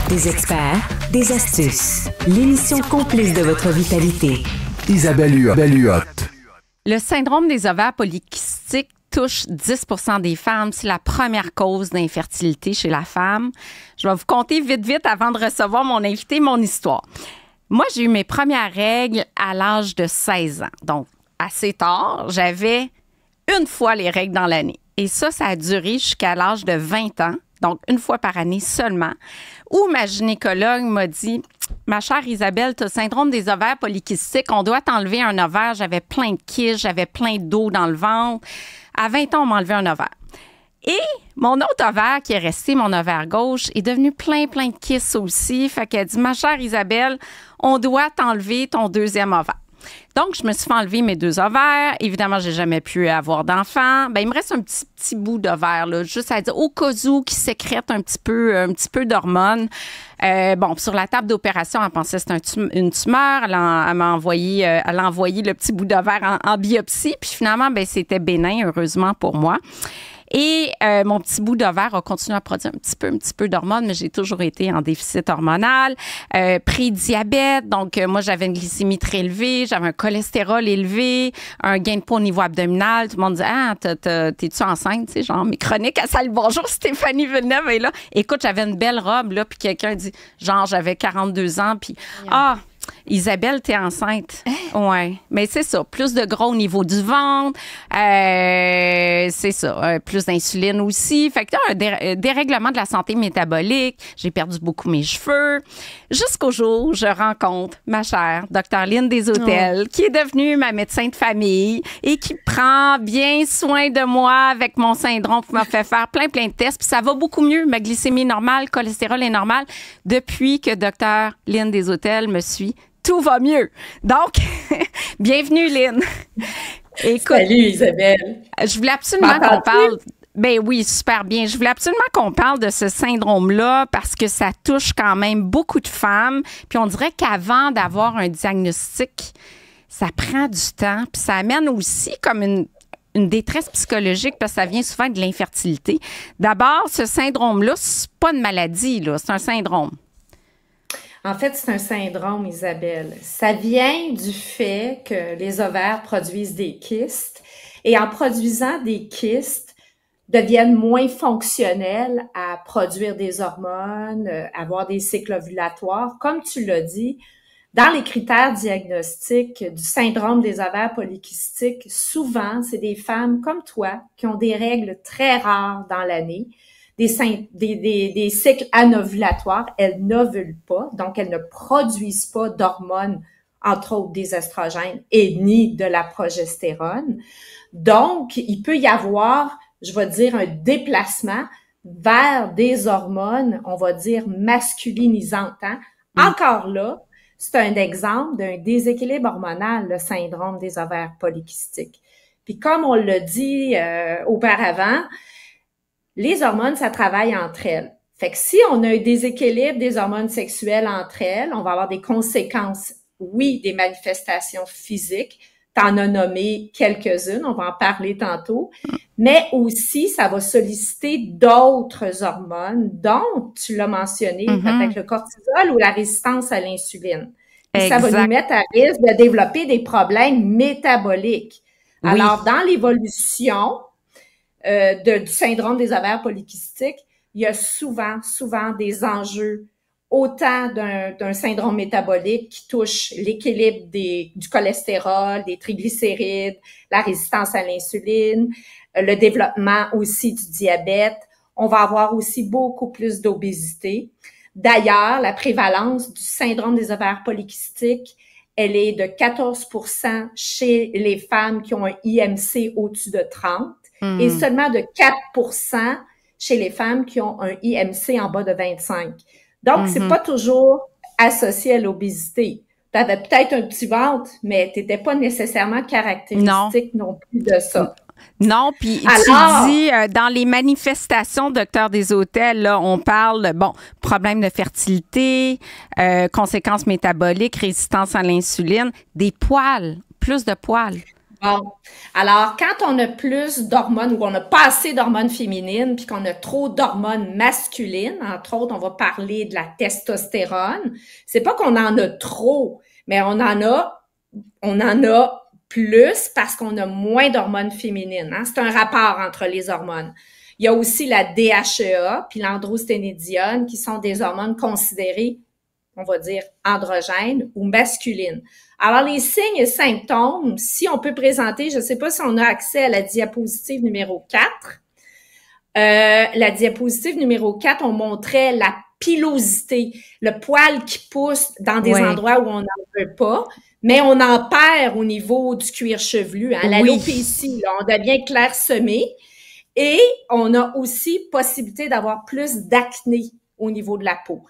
Des experts, des astuces. L'émission complice de votre vitalité. Isabelle Huot. Le syndrome des ovaires polykystiques touche 10 des femmes. C'est la première cause d'infertilité chez la femme. Je vais vous conter vite avant de recevoir mon invité, mon histoire. Moi, j'ai eu mes premières règles à l'âge de 16 ans. Donc, assez tard, j'avais une fois les règles dans l'année. Et ça a duré jusqu'à l'âge de 20 ans. Donc, une fois par année seulement, où ma gynécologue m'a dit « Ma chère Isabelle, tu as le syndrome des ovaires polykystiques, on doit t'enlever un ovaire. » J'avais plein de quiches, j'avais plein d'eau dans le ventre. À 20 ans, on m'a enlevé un ovaire. Et mon autre ovaire qui est resté, mon ovaire gauche, est devenu plein de kisses aussi. Fait qu'elle dit « Ma chère Isabelle, on doit t'enlever ton deuxième ovaire. » Donc, je me suis fait enlever mes 2 ovaires. Évidemment, j'ai jamais pu avoir d'enfant. Ben, il me reste un petit bout d'ovaire, là, juste à dire, au cas où, qui sécrète un petit peu d'hormones. Sur la table d'opération, elle pensait que c'était une tumeur. Elle a envoyé le petit bout d'ovaire en biopsie. Puis finalement, ben, c'était bénin, heureusement pour moi. Et mon petit bout d'ovaire a continué à produire un petit peu d'hormones, mais j'ai toujours été en déficit hormonal. Pré-diabète, donc moi, j'avais une glycémie très élevée, j'avais un cholestérol élevé, un gain de poids au niveau abdominal. Tout le monde dit « Ah, t'es-tu enceinte? » Tu sais, genre, mes chroniques à salle bonjour, Stéphanie Villeneuve est là. Écoute, j'avais une belle robe, là, puis quelqu'un dit, genre, j'avais 42 ans, puis « Ah! » Isabelle, t'es enceinte. Oui. Mais c'est ça. Plus de gras au niveau du ventre. C'est ça. Plus d'insuline aussi. Fait que t'as un dérèglement de la santé métabolique. J'ai perdu beaucoup mes cheveux. Jusqu'au jour où je rencontre ma chère Dr. Lynne Deshôtels, qui est devenue ma médecin de famille et qui prend bien soin de moi avec mon syndrome, qui m'a fait faire plein de tests. Puis ça va beaucoup mieux. Ma glycémie est normale, le cholestérol est normal. Depuis que Dr. Lynne Deshôtels me suit, tout va mieux. Donc, bienvenue, Lynne. Écoute, salut, Isabelle. Je voulais absolument qu'on parle... Ben oui, super bien. Je voulais absolument qu'on parle de ce syndrome-là parce que ça touche quand même beaucoup de femmes. Puis on dirait qu'avant d'avoir un diagnostic, ça prend du temps. Puis ça amène aussi comme une détresse psychologique parce que ça vient souvent de l'infertilité. D'abord, ce syndrome-là, c'est pas une maladie, là, c'est un syndrome. En fait, c'est un syndrome, Isabelle. Ça vient du fait que les ovaires produisent des kystes et en produisant des kystes, deviennent moins fonctionnels à produire des hormones, avoir des cycles ovulatoires. Comme tu l'as dit, dans les critères diagnostiques du syndrome des ovaires polykystiques, souvent, c'est des femmes comme toi qui ont des règles très rares dans l'année, des cycles anovulatoires, elles n'ovulent pas, donc elles ne produisent pas d'hormones, entre autres des estrogènes et ni de la progestérone. Donc, il peut y avoir, je vais dire, un déplacement vers des hormones, on va dire masculinisantes. Hein? Encore là, c'est un exemple d'un déséquilibre hormonal, le syndrome des ovaires polykystiques. Puis comme on l'a dit auparavant, les hormones, ça travaille entre elles. Fait que si on a un déséquilibre des hormones sexuelles entre elles, on va avoir des conséquences, oui, des manifestations physiques. T'en as nommé quelques-unes, on va en parler tantôt. Mais aussi, ça va solliciter d'autres hormones, dont, tu l'as mentionné, peut-être le cortisol ou la résistance à l'insuline. Et ça va nous mettre à risque de développer des problèmes métaboliques. Oui. Alors, dans l'évolution du syndrome des ovaires polykystiques, il y a souvent des enjeux autant d'un syndrome métabolique qui touche l'équilibre du cholestérol, des triglycérides, la résistance à l'insuline, le développement aussi du diabète. On va avoir aussi beaucoup plus d'obésité. D'ailleurs, la prévalence du syndrome des ovaires polykystiques, elle est de 14% chez les femmes qui ont un IMC au-dessus de 30 et seulement de 4% chez les femmes qui ont un IMC en bas de 25. Donc, c'est pas toujours associé à l'obésité. Tu avais peut-être un petit ventre, mais tu n'étais pas nécessairement caractéristique non plus de ça. Non, puis tu dis, dans les manifestations, Dr. Deshôtels, là, on parle, problème de fertilité, conséquences métaboliques, résistance à l'insuline, des poils, plus de poils. Bon. Alors, quand on a plus d'hormones ou on n'a pas assez d'hormones féminines, puis qu'on a trop d'hormones masculines, entre autres, on va parler de la testostérone. C'est pas qu'on en a trop, mais on en a plus parce qu'on a moins d'hormones féminines. Hein? C'est un rapport entre les hormones. Il y a aussi la DHEA puis l'androsténédione qui sont des hormones considérées, on va dire, androgènes ou masculines. Alors, les signes et symptômes, si on peut présenter, je ne sais pas si on a accès à la diapositive numéro 4. La diapositive numéro 4, on montrait la pilosité, le poil qui pousse dans des endroits où on n'en veut pas, mais on en perd au niveau du cuir chevelu. Hein, l'alopécie, là, on devient clairsemé. Et on a aussi possibilité d'avoir plus d'acné au niveau de la peau.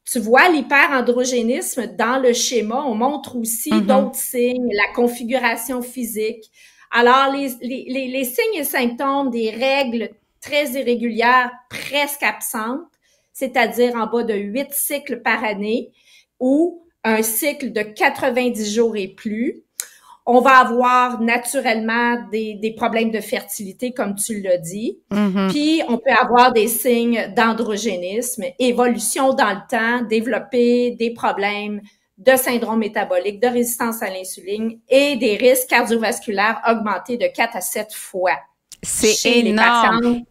Tu vois, l'hyperandrogénisme dans le schéma, on montre aussi d'autres signes, la configuration physique. Alors, les signes et symptômes des règles très irrégulières, presque absentes, c'est-à-dire en bas de 8 cycles par année ou un cycle de 90 jours et plus. On va avoir naturellement des problèmes de fertilité, comme tu l'as dit. Puis, on peut avoir des signes d'androgénisme, évolution dans le temps, développer des problèmes de syndrome métabolique, de résistance à l'insuline et des risques cardiovasculaires augmentés de 4 à 7 fois. C'est énorme.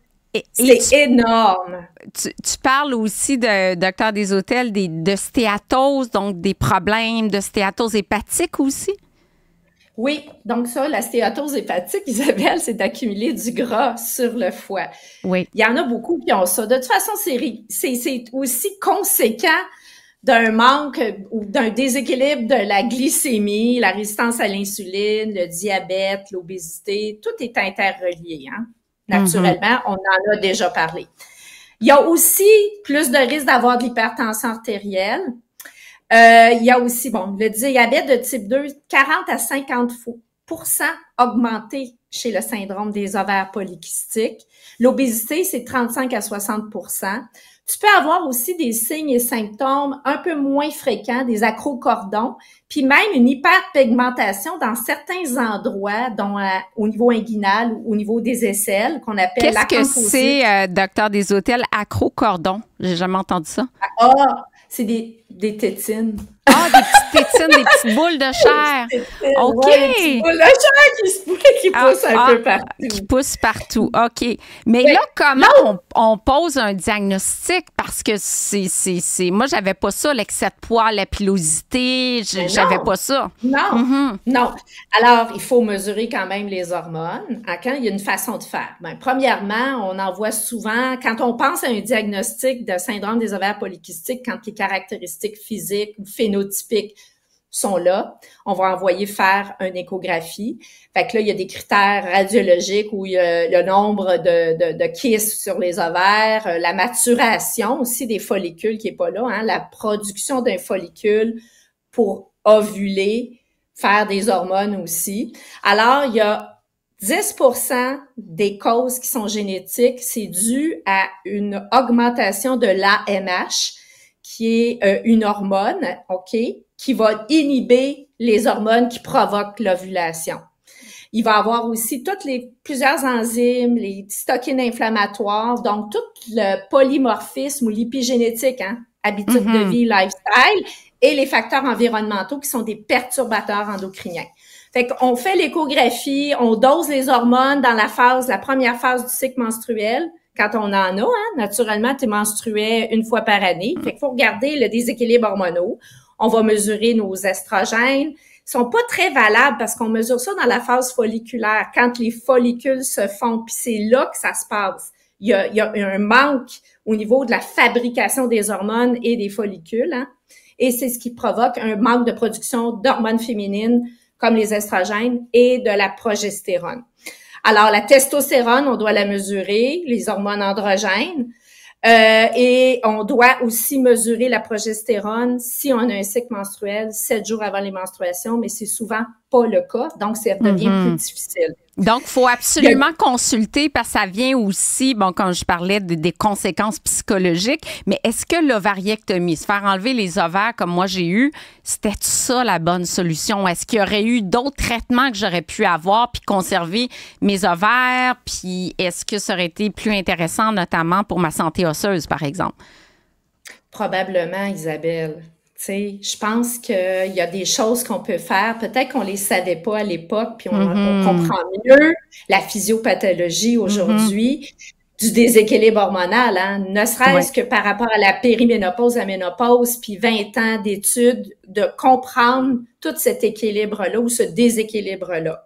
C'est énorme. Tu parles aussi de docteur des hôtels, de stéatose, donc des problèmes de stéatose hépatique aussi? Oui, donc ça, la stéatose hépatique, Isabelle, c'est d'accumuler du gras sur le foie. Oui. Il y en a beaucoup qui ont ça. De toute façon, c'est aussi conséquent d'un manque ou d'un déséquilibre de la glycémie, la résistance à l'insuline, le diabète, l'obésité. Tout est interrelié, hein? Naturellement, on en a déjà parlé. Il y a aussi plus de risque d'avoir de l'hypertension artérielle. Il y a aussi, le diabète de type 2, 40 à 50% augmenté chez le syndrome des ovaires polykystiques. L'obésité, c'est 35 à 60%. Tu peux avoir aussi des signes et symptômes un peu moins fréquents, des acrocordons, puis même une hyperpigmentation dans certains endroits, dont au niveau inguinal ou au niveau des aisselles, qu'on appelle l'acanthocyte. Qu'est-ce que c'est, docteur des hôtels, acrocordon? J'ai jamais entendu ça. C'est des tétines. Ah, des petites tétines, des petites boules de chair. OK. Ouais, des petites boules de chair qui poussent un peu partout. Qui poussent partout. OK. Mais là, comment on pose un diagnostic? Parce que moi, j'avais pas ça, l'excès de poids, la pilosité. J'avais pas ça. Non. Non. Alors, il faut mesurer quand même les hormones. Quand il y a une façon de faire. Premièrement, on en voit souvent, quand on pense à un diagnostic de syndrome des ovaires polykystiques, quand les caractéristiques physiques ou phénotypiques sont là, on va envoyer faire une échographie. Fait que là, il y a des critères radiologiques où il y a le nombre de kystes sur les ovaires, la maturation aussi des follicules qui est pas là, hein, la production d'un follicule pour ovuler, faire des hormones aussi. Alors, il y a 10% des causes qui sont génétiques, c'est dû à une augmentation de l'AMH, qui est une hormone, OK, qui va inhiber les hormones qui provoquent l'ovulation. Il va avoir aussi plusieurs enzymes, les cytokines inflammatoires, donc tout le polymorphisme ou l'épigénétique, hein, habitudes de vie, lifestyle, et les facteurs environnementaux qui sont des perturbateurs endocriniens. Fait qu'on fait l'échographie, on dose les hormones dans la première phase du cycle menstruel, quand on en a, hein, naturellement, tu menstruais une fois par année. Fait qu'il faut regarder le déséquilibre hormonaux. On va mesurer nos estrogènes. Ils sont pas très valables parce qu'on mesure ça dans la phase folliculaire, quand les follicules se font, puis c'est là que ça se passe. Il y a un manque au niveau de la fabrication des hormones et des follicules, hein, et c'est ce qui provoque un manque de production d'hormones féminines comme les estrogènes et de la progestérone. Alors, la testostérone, on doit la mesurer, les hormones androgènes, et on doit aussi mesurer la progestérone si on a un cycle menstruel 7 jours avant les menstruations, mais c'est souvent pas le cas, donc ça devient plus difficile. Donc, il faut absolument consulter parce que ça vient aussi, bon, quand je parlais des conséquences psychologiques, mais est-ce que l'ovariectomie, se faire enlever les ovaires comme moi j'ai eu, c'était ça la bonne solution? Est-ce qu'il y aurait eu d'autres traitements que j'aurais pu avoir puis conserver mes ovaires? Puis est-ce que ça aurait été plus intéressant, notamment pour ma santé osseuse, par exemple? Probablement, Isabelle. Tu sais, je pense qu'il y a des choses qu'on peut faire. Peut-être qu'on les savait pas à l'époque, puis on comprend mieux la physiopathologie aujourd'hui du déséquilibre hormonal, hein, ne serait-ce que par rapport à la périménopause, la ménopause, puis 20 ans d'études, de comprendre tout cet équilibre-là ou ce déséquilibre-là.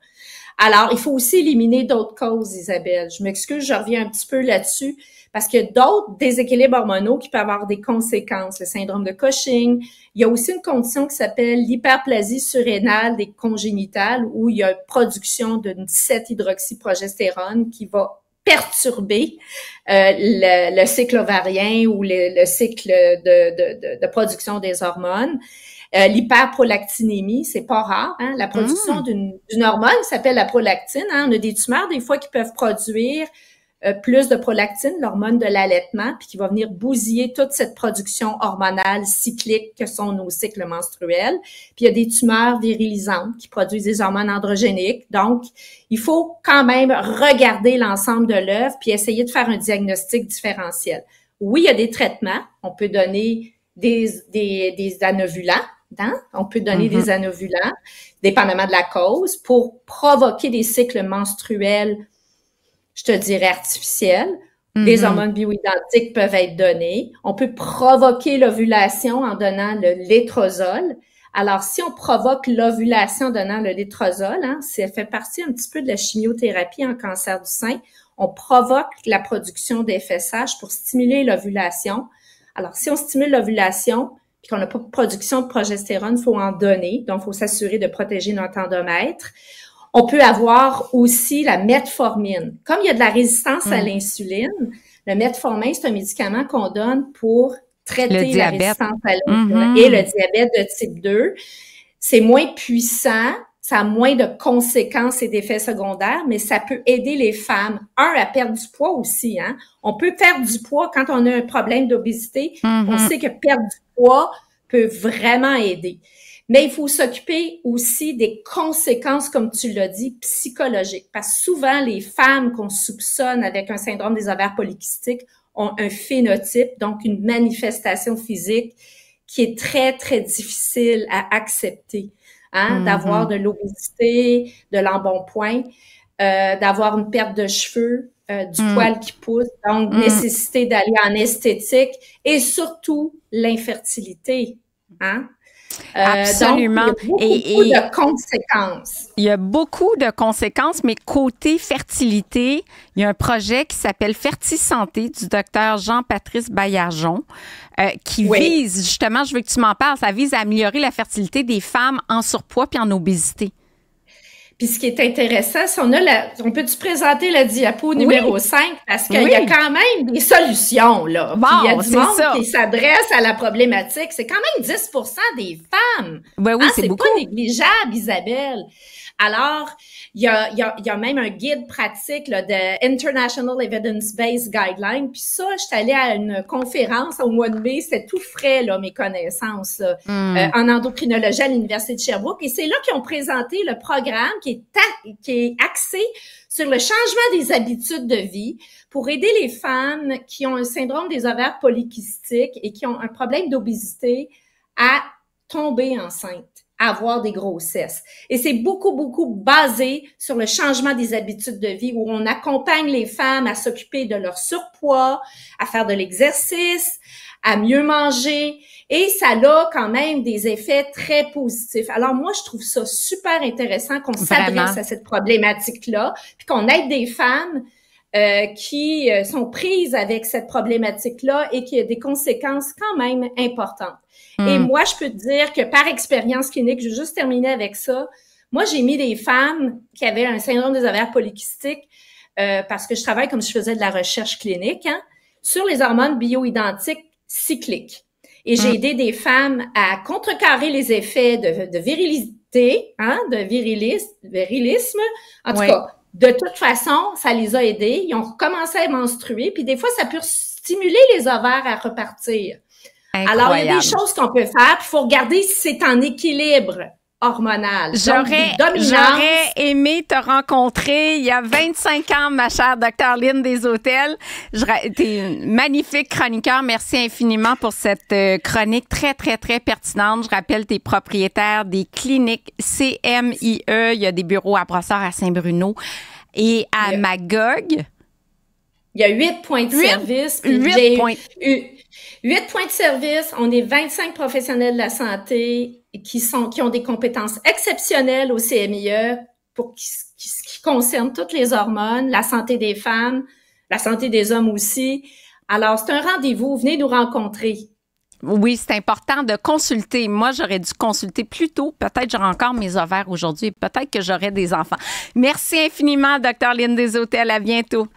Alors, il faut aussi éliminer d'autres causes, Isabelle. Je m'excuse, je reviens un petit peu là-dessus, parce qu'il y a d'autres déséquilibres hormonaux qui peuvent avoir des conséquences. Le syndrome de Cushing. Il y a aussi une condition qui s'appelle l'hyperplasie surrénale des congénitales, où il y a une production de 17-hydroxyprogestérone qui va perturber le cycle ovarien ou le cycle de production des hormones. L'hyperprolactinémie, c'est pas rare, hein? La production d'une hormone qui s'appelle la prolactine. Hein? On a des tumeurs des fois qui peuvent produire plus de prolactine, l'hormone de l'allaitement, puis qui va venir bousiller toute cette production hormonale cyclique que sont nos cycles menstruels. Puis il y a des tumeurs virilisantes qui produisent des hormones androgéniques. Donc, il faut quand même regarder l'ensemble de l'œuvre puis essayer de faire un diagnostic différentiel. Oui, il y a des traitements. On peut donner des anovulants. Hein? On peut donner des anovulants, dépendamment de la cause, pour provoquer des cycles menstruels, je te dirais artificiels. Des hormones bioidentiques peuvent être données. On peut provoquer l'ovulation en donnant le létrozole. Alors, si on provoque l'ovulation en donnant le létrozole, hein, ça fait partie un petit peu de la chimiothérapie en cancer du sein. On provoque la production d'FSH pour stimuler l'ovulation. Alors, si on stimule l'ovulation, puis qu'on n'a pas de production de progestérone, il faut en donner. Donc, il faut s'assurer de protéger notre endomètre. On peut avoir aussi la metformine. Comme il y a de la résistance à l'insuline, le metformin, c'est un médicament qu'on donne pour traiter la résistance à l'insuline et le diabète de type 2. C'est moins puissant, ça a moins de conséquences et d'effets secondaires, mais ça peut aider les femmes, à perdre du poids aussi. Hein? On peut perdre du poids quand on a un problème d'obésité. On sait que perdre du poids peut vraiment aider. Mais il faut s'occuper aussi des conséquences, comme tu l'as dit, psychologiques. Parce que souvent, les femmes qu'on soupçonne avec un syndrome des ovaires polykystiques ont un phénotype, donc une manifestation physique qui est très, très difficile à accepter. Hein? D'avoir de l'obésité, de l'embonpoint, d'avoir une perte de cheveux, du poil qui pousse, donc nécessité d'aller en esthétique et surtout l'infertilité. Hein? Absolument. Donc, il y a beaucoup de conséquences. Il y a beaucoup de conséquences, mais côté fertilité, il y a un projet qui s'appelle Ferti-Santé du docteur Jean-Patrice Baillargeon qui vise, justement, je veux que tu m'en parles, ça vise à améliorer la fertilité des femmes en surpoids puis en obésité. Puis ce qui est intéressant, si on peut-tu présenter la diapo numéro 5 parce qu'il y a quand même des solutions, là. Bon, puis il y a du monde qui s'adresse à la problématique. C'est quand même 10% des femmes. Ben oui, c'est beaucoup. C'est pas négligeable, Isabelle. Alors, il y a même un guide pratique là, de International Evidence-Based Guideline. Puis ça, je suis allée à une conférence au mois de mai. C'était tout frais, là, mes connaissances, en endocrinologie à l'Université de Sherbrooke. Et c'est là qu'ils ont présenté le programme qui est axé sur le changement des habitudes de vie pour aider les femmes qui ont un syndrome des ovaires polykystiques et qui ont un problème d'obésité à tomber enceinte, à avoir des grossesses. Et c'est beaucoup, beaucoup basé sur le changement des habitudes de vie où on accompagne les femmes à s'occuper de leur surpoids, à faire de l'exercice, à mieux manger. Et ça a quand même des effets très positifs. Alors moi, je trouve ça super intéressant qu'on s'adresse à cette problématique-là, puis qu'on aide des femmes qui sont prises avec cette problématique-là et qui a des conséquences quand même importantes. Et moi, je peux te dire que par expérience clinique, je vais juste terminer avec ça. Moi, j'ai mis des femmes qui avaient un syndrome des ovaires polykystiques parce que je travaille comme je faisais de la recherche clinique, hein, sur les hormones bioidentiques cycliques. Et j'ai aidé des femmes à contrecarrer les effets de virilité, de virilisme. En tout cas, de toute façon, ça les a aidés. Ils ont recommencé à menstruer. Puis des fois, ça peut stimuler les ovaires à repartir. Incroyable. Alors, il y a des choses qu'on peut faire. Il faut regarder si c'est en équilibre hormonal. J'aurais aimé te rencontrer il y a 25 ans, ma chère Dr. Lynne Desautels. T'es une magnifique chroniqueur. Merci infiniment pour cette chronique très, très, très pertinente. Je rappelle, t'es propriétaire des cliniques CMIE. Il y a des bureaux à Brossard, à Saint-Bruno et à Magog. Il y a 8 points de service. 8 points de service. On est 25 professionnels de la santé qui ont des compétences exceptionnelles au CMIE pour qui concerne toutes les hormones, la santé des femmes, la santé des hommes aussi. Alors, c'est un rendez-vous. Venez nous rencontrer. Oui, c'est important de consulter. Moi, j'aurais dû consulter plus tôt. Peut-être j'aurai encore mes ovaires aujourd'hui. Peut-être que j'aurai des enfants. Merci infiniment, Dr. Lynne Desautels. À bientôt.